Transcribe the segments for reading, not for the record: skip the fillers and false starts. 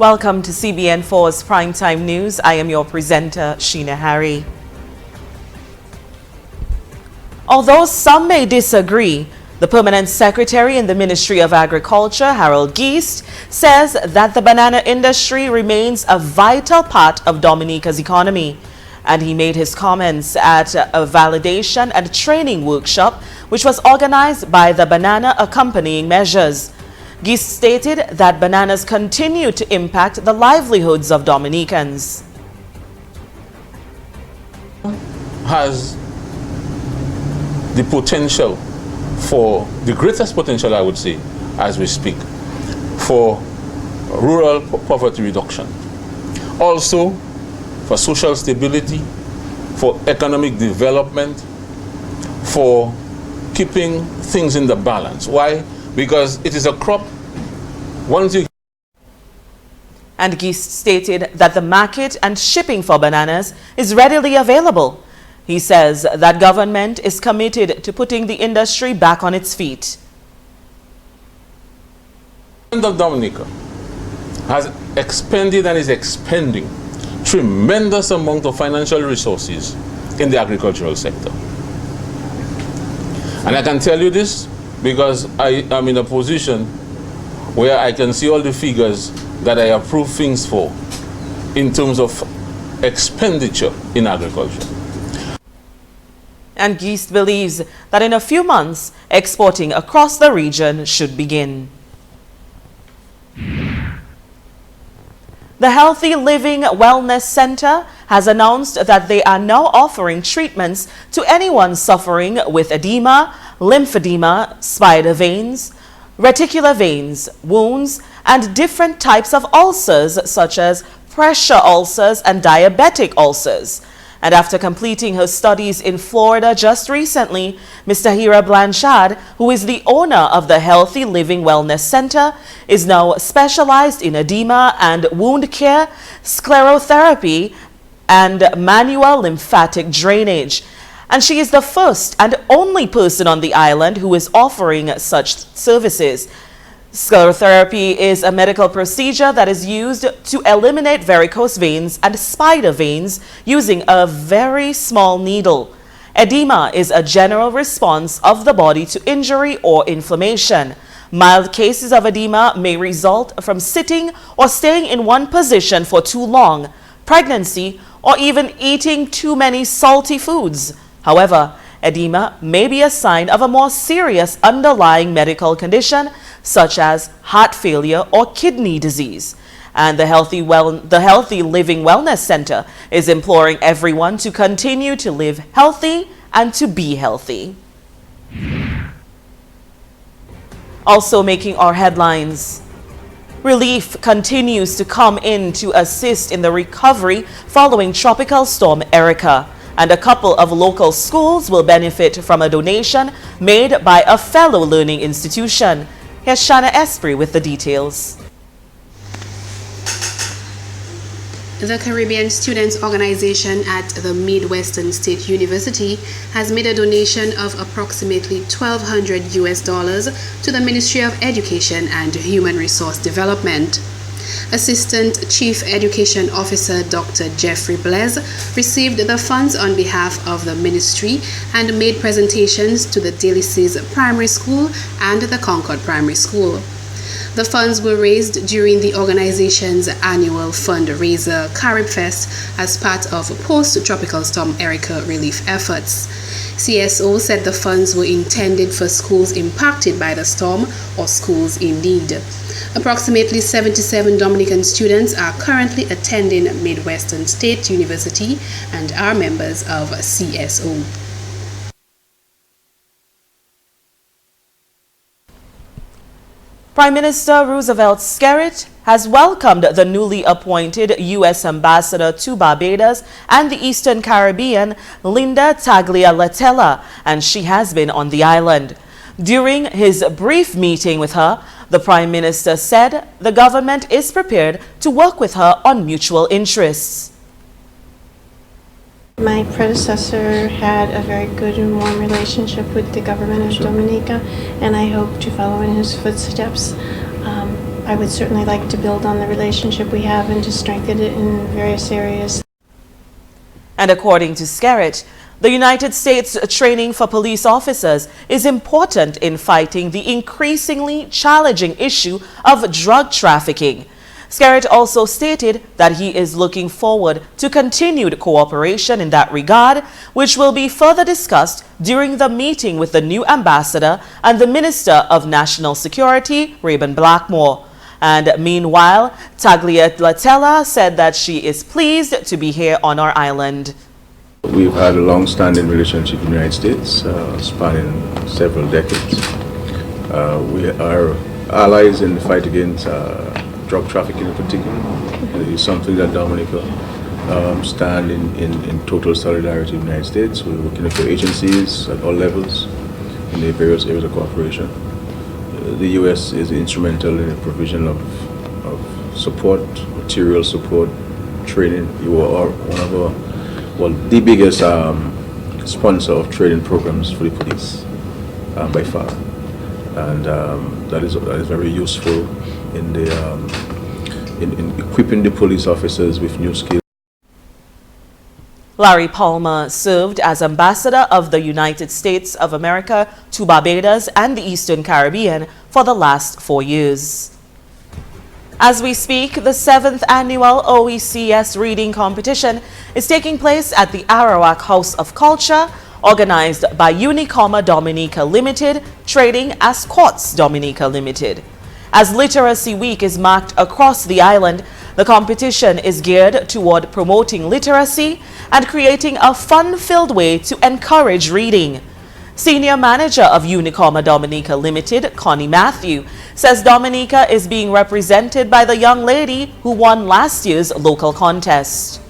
Welcome to CBN4's Primetime News. I am your presenter, Sheena Harry. Although some may disagree, the Permanent Secretary in the Ministry of Agriculture, Harold Geest, says that the banana industry remains a vital part of Dominica's economy. And he made his comments at a validation and training workshop which was organized by the Banana Accompanying Measures. Geest stated that bananas continue to impact the livelihoods of Dominicans. Has the potential for, the greatest potential I would say, as we speak, for rural poverty reduction. Also for social stability, for economic development, for keeping things in the balance. Why? Because it is a crop, once you... And Geest stated that the market and shipping for bananas is readily available. He says that government is committed to putting the industry back on its feet. The government of Dominica has expended and is expending tremendous amount of financial resources in the agricultural sector. And I can tell you this because I am in a position where I can see all the figures that I approve things for in terms of expenditure in agriculture. And Geest believes that in a few months, exporting across the region should begin. The Healthy Living Wellness Center has announced that they are now offering treatments to anyone suffering with edema, lymphedema, spider veins, reticular veins, wounds, and different types of ulcers such as pressure ulcers and diabetic ulcers. And after completing her studies in Florida just recently, Ms. Tahira Blanchard, who is the owner of the Healthy Living Wellness Center, is now specialized in edema and wound care, sclerotherapy, and manual lymphatic drainage. And she is the first and only person on the island who is offering such services. Sclerotherapy is a medical procedure that is used to eliminate varicose veins and spider veins using a very small needle. Edema is a general response of the body to injury or inflammation. Mild cases of edema may result from sitting or staying in one position for too long, pregnancy, or even eating too many salty foods. However, edema may be a sign of a more serious underlying medical condition such as heart failure or kidney disease. And the Healthy Living Wellness Center is imploring everyone to continue to live healthy and to be healthy. Also making our headlines, relief continues to come in to assist in the recovery following Tropical Storm Erica. And a couple of local schools will benefit from a donation made by a fellow learning institution. Here's Shana Esprit with the details. The Caribbean Students Organization at the Midwestern State University has made a donation of approximately $1,200 to the Ministry of Education and Human Resource Development. Assistant Chief Education Officer Dr. Jeffrey Blaise received the funds on behalf of the ministry and made presentations to the Delices Primary School and the Concord Primary School. The funds were raised during the organization's annual fundraiser Carib Fest as part of post-Tropical Storm Erica relief efforts. CSO said the funds were intended for schools impacted by the storm or schools in need. Approximately 77 Dominican students are currently attending Midwestern State University and are members of CSO. Prime Minister Roosevelt Skerrit has welcomed the newly appointed U.S. Ambassador to Barbados and the Eastern Caribbean, Linda Tagliatella, and she has been on the island. During his brief meeting with her, the Prime Minister said the government is prepared to work with her on mutual interests. My predecessor had a very good and warm relationship with the government of Dominica, and I hope to follow in his footsteps. I would certainly like to build on the relationship we have and to strengthen it in various areas. And according to Skerrit, the United States training for police officers is important in fighting the increasingly challenging issue of drug trafficking. Skerrit also stated that he is looking forward to continued cooperation in that regard, which will be further discussed during the meeting with the new ambassador and the Minister of National Security, Rayburn Blackmore. And meanwhile, Tagliatella said that she is pleased to be here on our island. We've had a long-standing relationship with the United States, spanning several decades. We are allies in the fight against drug trafficking in particular. It is something that Dominica stand in total solidarity with the United States. We're working with agencies at all levels in the various areas of cooperation. The U.S. is instrumental in the provision of support, material support, training. You are one of the biggest sponsor of training programs for the police by far, and that is very useful in equipping the police officers with new skills. Larry Palmer served as ambassador of the United States of America to Barbados and the Eastern Caribbean for the last 4 years. As we speak, the 7th annual OECS reading competition is taking place at the Arawak House of Culture, organized by Unicoma Dominica Limited, trading as Quartz Dominica Limited. As Literacy Week is marked across the island, the competition is geared toward promoting literacy and creating a fun-filled way to encourage reading. Senior Manager of Unicoma Dominica Limited, Connie Matthew, says Dominica is being represented by the young lady who won last year's local contest.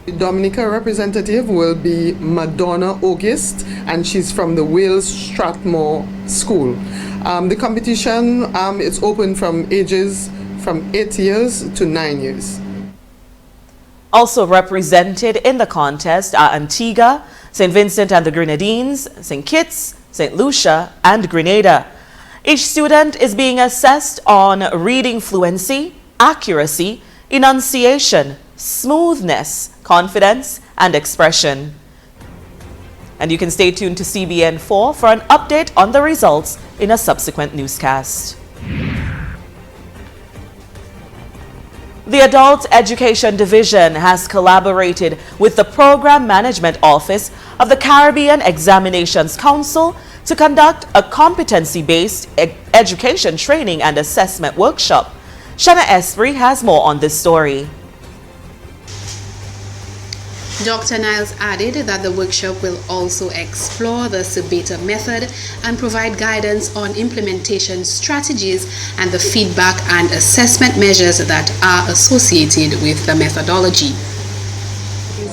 The Dominica representative will be Madonna August, and she's from the Wales Strathmore School. The competition is open from ages from 8 years to 9 years. Also represented in the contest are Antigua, St. Vincent and the Grenadines, St. Kitts, St. Lucia, and Grenada. Each student is being assessed on reading fluency, accuracy, enunciation, smoothness, confidence, and expression. And you can stay tuned to CBN4 for an update on the results in a subsequent newscast. The Adult Education Division has collaborated with the Program Management Office of the Caribbean Examinations Council to conduct a competency-based education training and assessment workshop. Shanna Esprit has more on this story. Dr. Niles added that the workshop will also explore the Sebeta method and provide guidance on implementation strategies and the feedback and assessment measures that are associated with the methodology.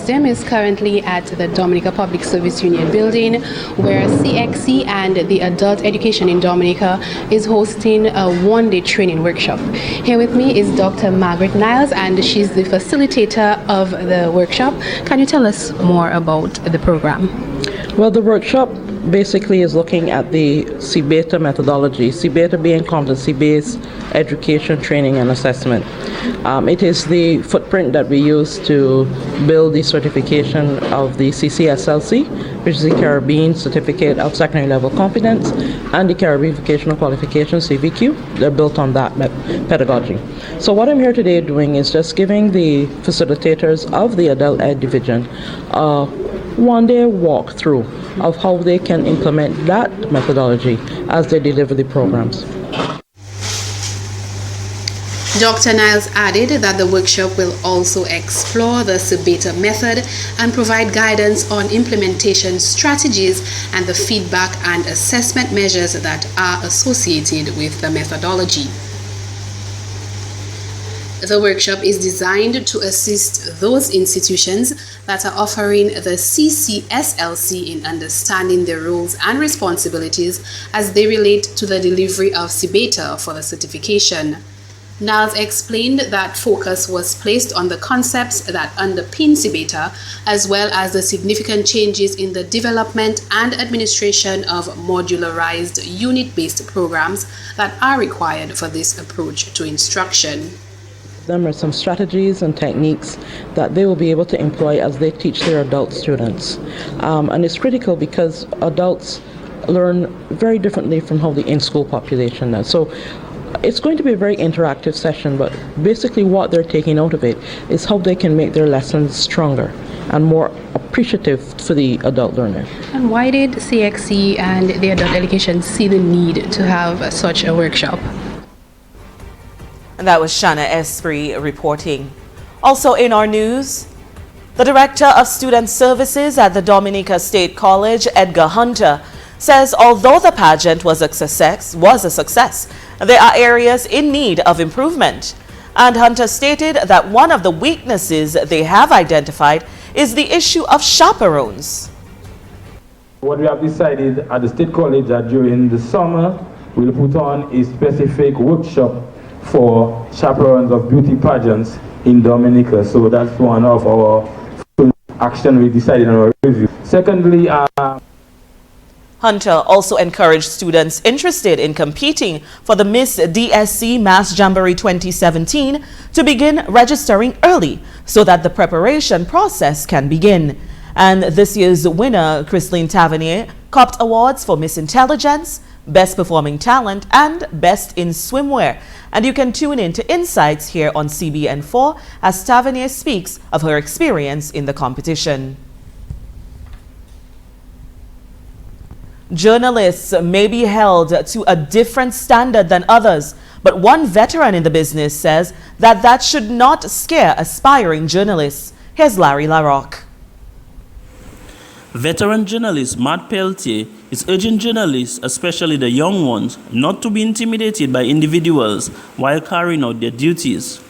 STEM is currently at the Dominica Public Service Union building, where CXC and the Adult Education in Dominica is hosting a one-day training workshop. Here with me is Dr. Margaret Niles, and she's the facilitator of the workshop. Can you tell us more about the program? Well, the workshop basically is looking at the Sebeta methodology, Sebeta being competency-based education, training, and assessment. It is the footprint that we use to build the certification of the CCSLC, which is the Caribbean Certificate of Secondary Level Competence, and the Caribbean Vocational Qualification, CVQ. They're built on that pedagogy. So what I'm here today doing is just giving the facilitators of the Adult Ed Division a one-day walkthrough of how they can implement that methodology as they deliver the programs. Dr. Niles added that the workshop will also explore the Sebeta method and provide guidance on implementation strategies and the feedback and assessment measures that are associated with the methodology. The workshop is designed to assist those institutions that are offering the CCSLC in understanding their roles and responsibilities as they relate to the delivery of Sebeta for the certification. Niles explained that focus was placed on the concepts that underpin CBETA, as well as the significant changes in the development and administration of modularized unit-based programs that are required for this approach to instruction. There are some strategies and techniques that they will be able to employ as they teach their adult students. And it's critical because adults learn very differently from how the in-school population does. So it's going to be a very interactive session, but basically what they're taking out of it is how they can make their lessons stronger and more appreciative for the adult learner. And why did CXC and the adult delegation see the need to have such a workshop? And that was Shana Esprit reporting. Also in our news, the Director of Student Services at the Dominica State College, Edgar Hunter, says although the pageant was a success, there are areas in need of improvement. And Hunter stated that one of the weaknesses they have identified is the issue of chaperones. What we have decided at the State College that during the summer we'll put on a specific workshop for chaperones of beauty pageants in Dominica. So that's one of our action we decided on our review. Secondly, Hunter also encouraged students interested in competing for the Miss DSC Mass Jamboree 2017 to begin registering early so that the preparation process can begin. And this year's winner, Christine Tavernier, copped awards for Miss Intelligence, Best Performing Talent, and Best in Swimwear. And you can tune in to Insights here on CBN4 as Tavernier speaks of her experience in the competition. Journalists may be held to a different standard than others, but one veteran in the business says that that should not scare aspiring journalists. Here's Larry LaRocque. Veteran journalist Matt Peltier is urging journalists, especially the young ones, not to be intimidated by individuals while carrying out their duties.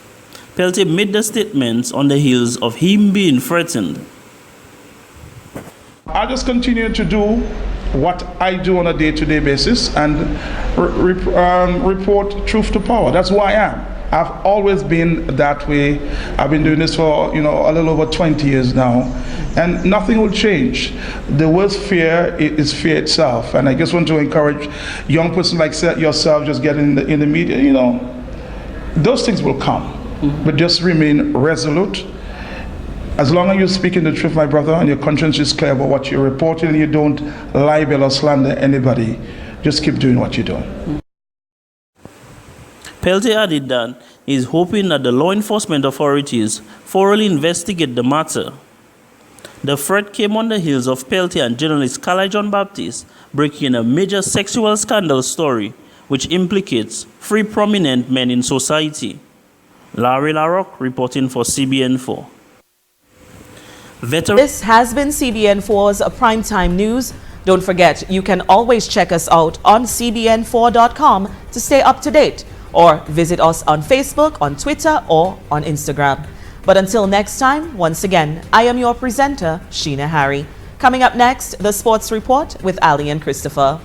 Peltier made the statements on the heels of him being threatened. I just continue to do what I do on a day-to-day basis and report truth to power. That's who I am. I've always been that way. I've been doing this for, a little over 20 years now, and nothing will change. The worst fear is fear itself, and I just want to encourage young person like yourself, just get in the media, those things will come, but just remain resolute. As long as you're speaking the truth, my brother, and your conscience is clear about what you're reporting, and you don't libel or slander anybody, just keep doing what you're doing. Peltier added that he is hoping that the law enforcement authorities thoroughly investigate the matter. The threat came on the heels of Peltier and journalist Carla John Baptist breaking a major sexual scandal story which implicates 3 prominent men in society. Larry LaRocque reporting for CBN4. This has been CBN4's Primetime News. Don't forget, you can always check us out on cbn4.com to stay up to date, or visit us on Facebook, on Twitter, or on Instagram. But until next time, once again, I am your presenter, Sheena Harry. Coming up next, the Sports Report with Ali and Christopher.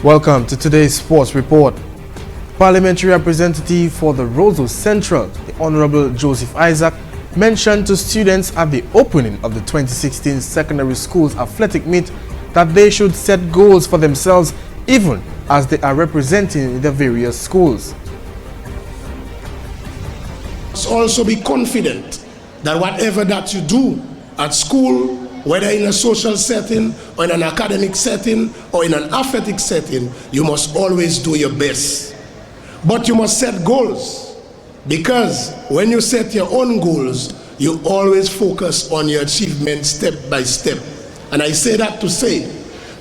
Welcome to today's Sports Report. Parliamentary representative for the Roseau Central, the Honorable Joseph Isaac, mentioned to students at the opening of the 2016 secondary schools athletic meet that they should set goals for themselves even as they are representing the various schools. Also be confident that whatever that you do at school, whether in a social setting or in an academic setting or in an athletic setting, you must always do your best. But you must set goals, because when you set your own goals, you always focus on your achievement step by step. And I say that to say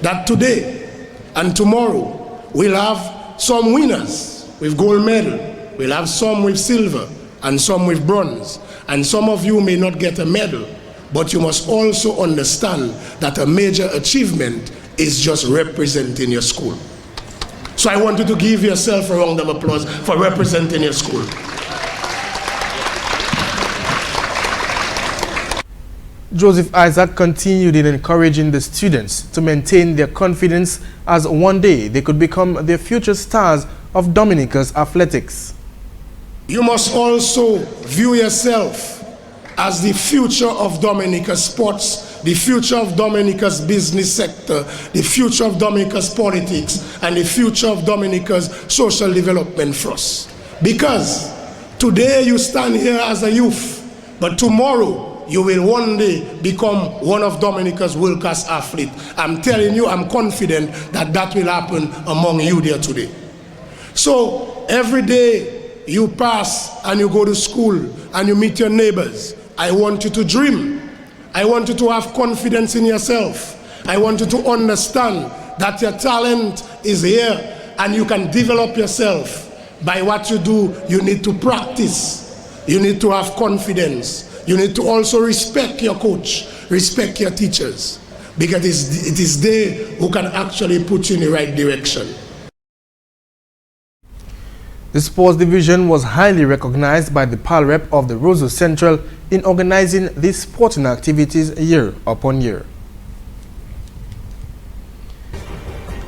that today and tomorrow we'll have some winners with gold medal, we'll have some with silver and some with bronze. And some of you may not get a medal, but you must also understand that a major achievement is just representing your school. So I want you to give yourself a round of applause for representing your school. Joseph Isaac continued in encouraging the students to maintain their confidence as one day they could become the future stars of Dominica's athletics. You must also view yourself as the future of Dominica's sports, the future of Dominica's business sector, the future of Dominica's politics, and the future of Dominica's social development for us. Because today you stand here as a youth, but tomorrow you will one day become one of Dominica's world-class athletes. I'm telling you, I'm confident that that will happen among you there today. So every day you pass and you go to school and you meet your neighbors, I want you to dream. I want you to have confidence in yourself. I want you to understand that your talent is here and you can develop yourself. By what you do, you need to practice. You need to have confidence. You need to also respect your coach, respect your teachers, because it is they who can actually put you in the right direction. The sports division was highly recognized by the PAL rep of the Roseau Central in organizing these sporting activities year upon year.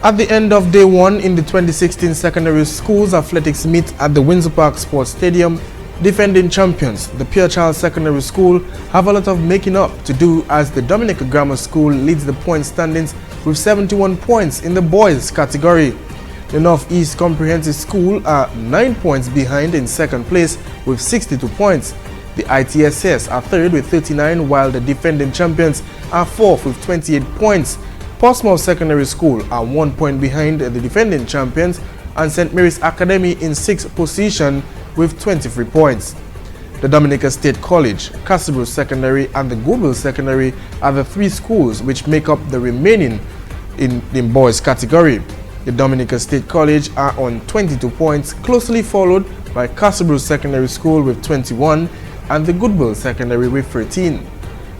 At the end of day one in the 2016 secondary schools athletics meet at the Windsor Park Sports Stadium, defending champions, the Pierre Charles Secondary School, have a lot of making up to do as the Dominica Grammar School leads the point standings with 71 points in the boys category. The Northeast Comprehensive School are 9 points behind in second place with 62 points. The ITSS are third with 39, while the defending champions are fourth with 28 points. Portsmouth Secondary School are 1 point behind the defending champions, and St. Mary's Academy in sixth position with 23 points. The Dominica State College, Castleboro Secondary, and the Goodwill Secondary are the three schools which make up the remaining in boys category. The Dominica State College are on 22 points, closely followed by Castleboro Secondary School with 21 and the Goodwill Secondary with 13.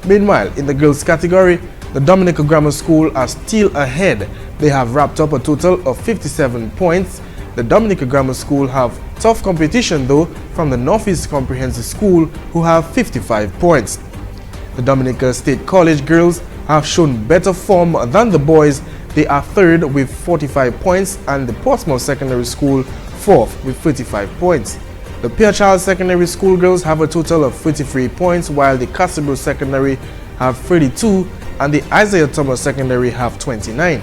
Meanwhile, in the girls category, the Dominica Grammar School are still ahead. They have wrapped up a total of 57 points. The Dominica Grammar School have tough competition though from the Northeast Comprehensive School, who have 55 points. The Dominica State College girls have shown better form than the boys. They are third with 45 points and the Portsmouth Secondary School fourth with 35 points. The Pierre Charles Secondary School girls have a total of 33 points, while the Castleboro Secondary have 32 and the Isaiah Thomas Secondary have 29.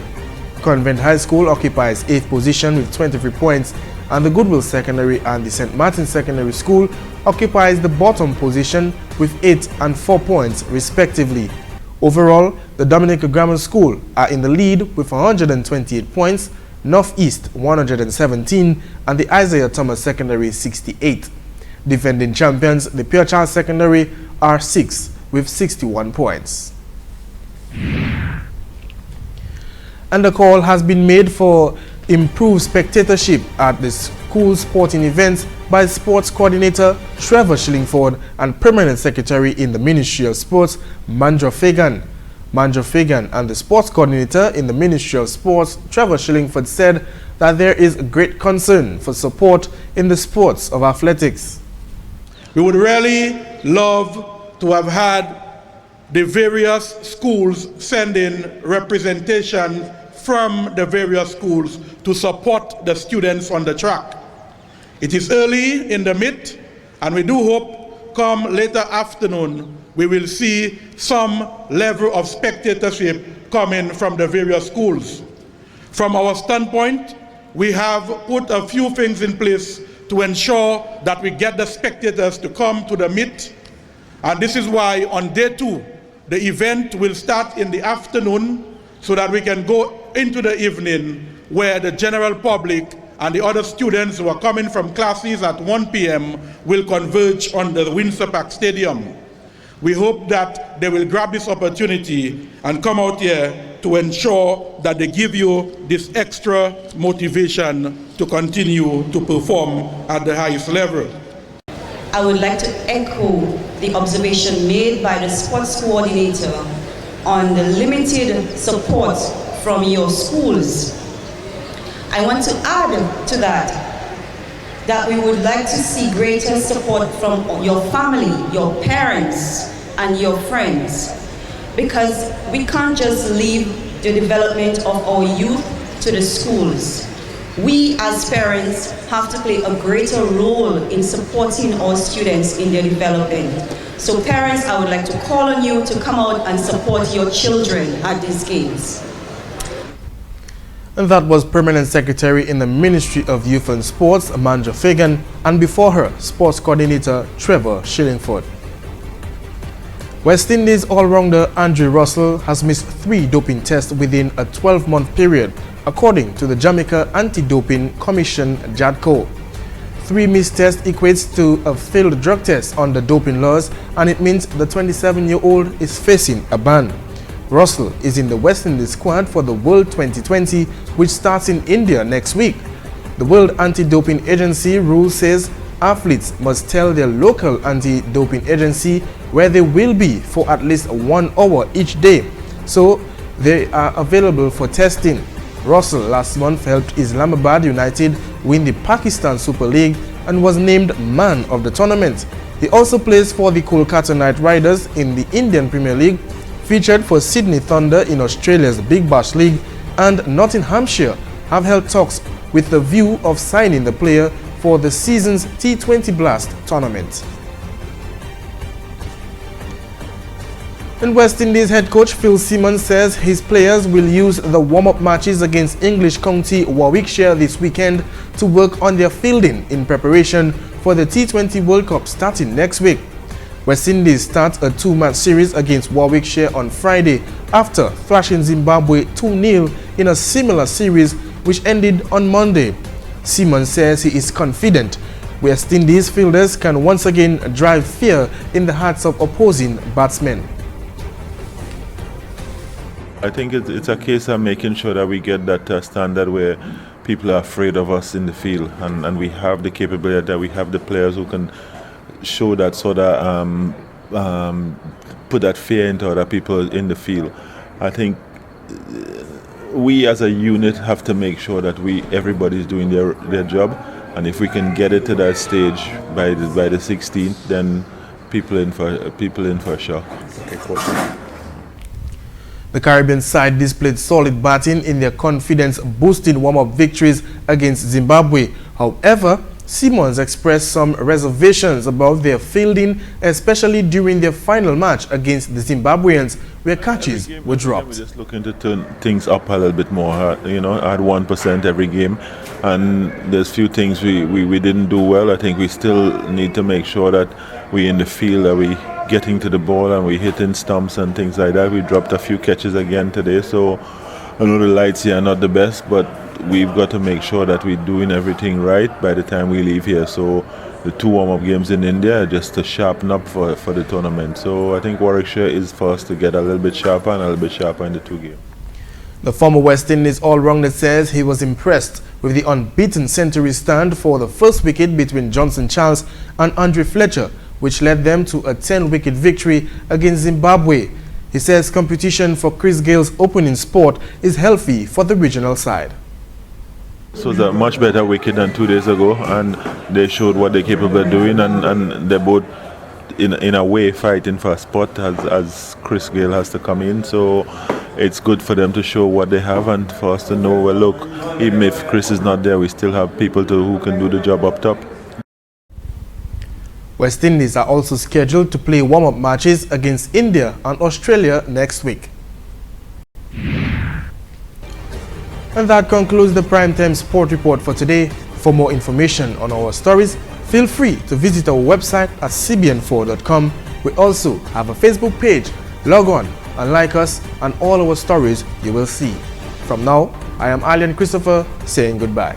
Convent High School occupies 8th position with 23 points, and the Goodwill Secondary and the St. Martin Secondary School occupies the bottom position with 8 and 4 points respectively. Overall, the Dominica Grammar School are in the lead with 128 points, Northeast 117, and the Isaiah Thomas Secondary 68. Defending champions, the Pierre Charles Secondary, are 6th with 61 points. And a call has been made for improved spectatorship at the school sporting events by Sports Coordinator Trevor Shillingford and Permanent Secretary in the Ministry of Sports, Mandra Fagan. Mandra Fagan and the Sports Coordinator in the Ministry of Sports, Trevor Shillingford, said that there is great concern for support in the sports of athletics. We would really love to have had the various schools send in representation from the various schools to support the students on the track. It is early in the meet, and we do hope come later afternoon we will see some level of spectatorship coming from the various schools. From our standpoint, we have put a few things in place to ensure that we get the spectators to come to the meet, and this is why on day 2 the event will start in the afternoon so that we can go into the evening where the general public and the other students who are coming from classes at 1 p.m. will converge on the Windsor Park Stadium. We hope that they will grab this opportunity and come out here to ensure that they give you this extra motivation to continue to perform at the highest level. I would like to echo the observation made by the sports coordinator on the limited support from your schools. I want to add to that we would like to see greater support from your family, your parents, and your friends, because we can't just leave the development of our youth to the schools. We as parents have to play a greater role in supporting our students in their development. So parents, I would like to call on you to come out and support your children at these games. And that was Permanent Secretary in the Ministry of Youth and Sports, Manja Fagan, and before her, Sports Coordinator Trevor Shillingford. West Indies all-rounder Andre Russell has missed 3 doping tests within a 12-month period, according to the Jamaica Anti-Doping Commission, JADCO. 3 missed tests equates to a failed drug test under doping laws, and it means the 27-year-old is facing a ban. Russell is in the West Indies squad for the World 2020, which starts in India next week. The World Anti-Doping Agency rule says athletes must tell their local anti-doping agency where they will be for at least 1 hour each day, so they are available for testing. Russell last month helped Islamabad United win the Pakistan Super League and was named man of the tournament. He also plays for the Kolkata Knight Riders in the Indian Premier League, featured for Sydney Thunder in Australia's Big Bash League, and Nottinghamshire have held talks with the view of signing the player for the season's T20 Blast tournament. And West Indies head coach Phil Simmons says his players will use the warm-up matches against English County Warwickshire this weekend to work on their fielding in preparation for the T20 World Cup starting next week. West Indies start a 2-match series against Warwickshire on Friday after thrashing Zimbabwe 2-0 in a similar series which ended on Monday. Simmons says he is confident West Indies fielders can once again drive fear in the hearts of opposing batsmen. I think it's a case of making sure that we get that standard where people are afraid of us in the field, and we have the capability, that we have the players who can show that sort of put that fear into other people in the field. I think we as a unit have to make sure that everybody's doing their job, and if we can get it to that stage by the 16th, then people in for a shock. Okay, cool. The Caribbean side displayed solid batting in their confidence-boosting warm-up victories against Zimbabwe. However, Simmons expressed some reservations about their fielding, especially during their final match against the Zimbabweans, where catches were dropped. We're just looking to turn things up a little bit more. I had 1% every game, and there's few things we didn't do well. I think we still need to make sure that we in the field, that we getting to the ball and we hitting stumps and things like that. We dropped a few catches again today, so I know the lights here are not the best, but we've got to make sure that we're doing everything right by the time we leave here. So the 2 warm-up games in India are just to sharpen up for the tournament. So I think Warwickshire is for us to get a little bit sharper and a little bit sharper in the 2 games. The former West Indies all-rounder says he was impressed with the unbeaten century stand for the first wicket between Johnson Charles and Andre Fletcher, which led them to a 10-wicket victory against Zimbabwe. He says competition for Chris Gale's opening spot is healthy for the regional side. So it's a much better wicket than 2 days ago, and they showed what they're capable of doing, and they're both in a way fighting for a spot as Chris Gale has to come in. So it's good for them to show what they have, and for us to know, well, look, even if Chris is not there, we still have people who can do the job up top. West Indies are also scheduled to play warm-up matches against India and Australia next week. And that concludes the Primetime Sport Report for today. For more information on our stories, feel free to visit our website at cbn4.com. We also have a Facebook page. Log on and like us, and all our stories you will see. From now, I am Alien Christopher saying goodbye.